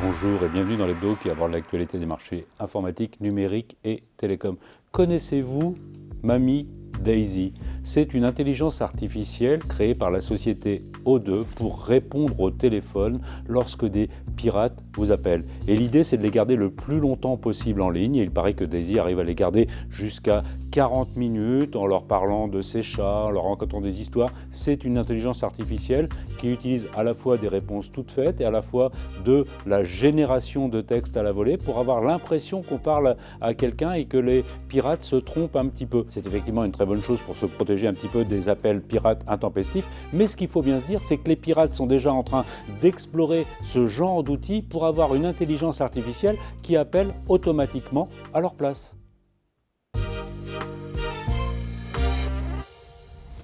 Bonjour et bienvenue dans l'hebdo qui aborde l'actualité des marchés informatiques, numériques et télécoms. Connaissez-vous Mamie Daisy? C'est une intelligence artificielle créée par la société O2 pour répondre au téléphone lorsque des pirates vous appellent. Et l'idée, c'est de les garder le plus longtemps possible en ligne. Et il paraît que Daisy arrive à les garder jusqu'à 40 minutes en leur parlant de ses chats, en leur racontant des histoires. C'est une intelligence artificielle qui utilise à la fois des réponses toutes faites et à la fois de la génération de textes à la volée pour avoir l'impression qu'on parle à quelqu'un et que les pirates se trompent un petit peu. C'est effectivement une très bonne chose pour se protéger un petit peu des appels pirates intempestifs, mais ce qu'il faut bien se dire, c'est que les pirates sont déjà en train d'explorer ce genre d'outils pour avoir une intelligence artificielle qui appelle automatiquement à leur place.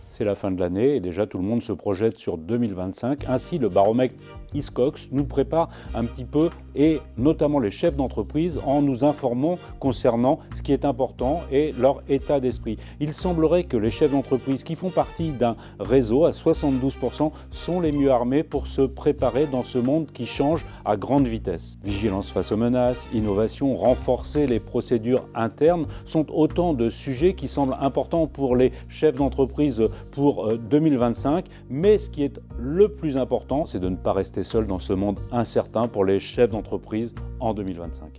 C'est la fin de l'année et déjà tout le monde se projette sur 2025. Ainsi, le baromètre Hiscox nous prépare un petit peu, et notamment les chefs d'entreprise, en nous informant concernant ce qui est important et leur état d'esprit. Il semblerait que les chefs d'entreprise qui font partie d'un réseau à 72% sont les mieux armés pour se préparer dans ce monde qui change à grande vitesse. Vigilance face aux menaces, innovation, renforcer les procédures internes sont autant de sujets qui semblent importants pour les chefs d'entreprise pour 2025. Mais ce qui est le plus important, c'est de ne pas rester seul dans ce monde incertain pour les chefs d'entreprise en 2025.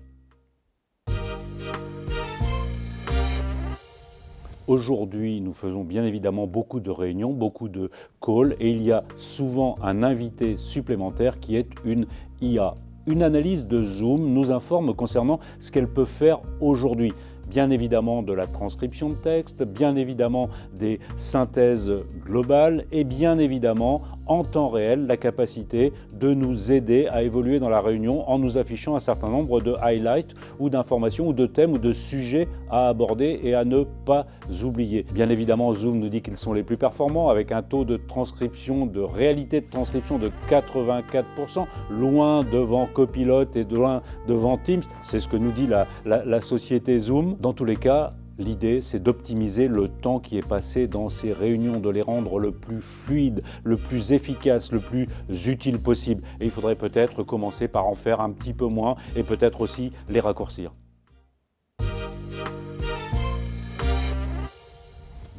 Aujourd'hui, nous faisons bien évidemment beaucoup de réunions, beaucoup de calls, et il y a souvent un invité supplémentaire qui est une IA. Une analyse de Zoom nous informe concernant ce qu'elle peut faire aujourd'hui. Bien évidemment de la transcription de texte, bien évidemment des synthèses globales et bien évidemment en temps réel la capacité de nous aider à évoluer dans la réunion en nous affichant un certain nombre de highlights ou d'informations ou de thèmes ou de sujets à aborder et à ne pas oublier. Bien évidemment, Zoom nous dit qu'ils sont les plus performants avec un taux de transcription, de réalité de transcription de 84%, loin devant Copilot et loin devant Teams. C'est ce que nous dit la société Zoom. Dans tous les cas, l'idée, c'est d'optimiser le temps qui est passé dans ces réunions, de les rendre le plus fluide, le plus efficace, le plus utile possible. Et il faudrait peut-être commencer par en faire un petit peu moins et peut-être aussi les raccourcir.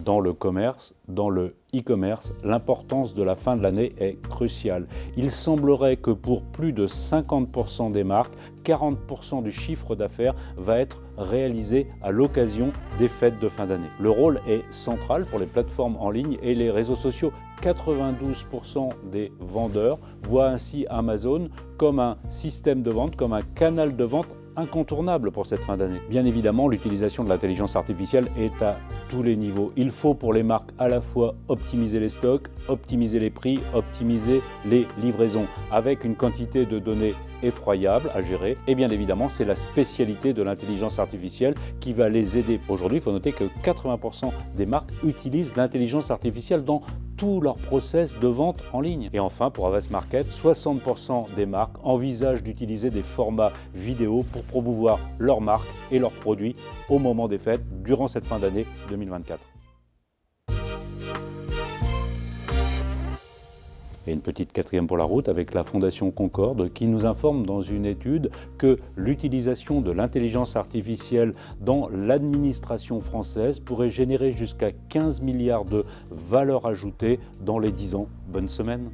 Dans le commerce, dans le e-commerce, l'importance de la fin de l'année est cruciale. Il semblerait que pour plus de 50% des marques, 40% du chiffre d'affaires va être réalisé à l'occasion des fêtes de fin d'année. Le rôle est central pour les plateformes en ligne et les réseaux sociaux. 92% des vendeurs voient ainsi Amazon comme un système de vente, comme un canal de vente incontournable pour cette fin d'année. Bien évidemment, l'utilisation de l'intelligence artificielle est à tous les niveaux. Il faut pour les marques à la fois optimiser les stocks, optimiser les prix, optimiser les livraisons avec une quantité de données effroyable à gérer. Et bien évidemment, c'est la spécialité de l'intelligence artificielle qui va les aider. Aujourd'hui, il faut noter que 80% des marques utilisent l'intelligence artificielle dans tout leur process de vente en ligne. Et enfin, pour Avast Market, 60% des marques envisagent d'utiliser des formats vidéo pour promouvoir leurs marques et leurs produits au moment des fêtes durant cette fin d'année 2024. Et une petite quatrième pour la route avec la Fondation Concorde qui nous informe dans une étude que l'utilisation de l'intelligence artificielle dans l'administration française pourrait générer jusqu'à 15 milliards de valeur ajoutée dans les 10 ans. Bonne semaine!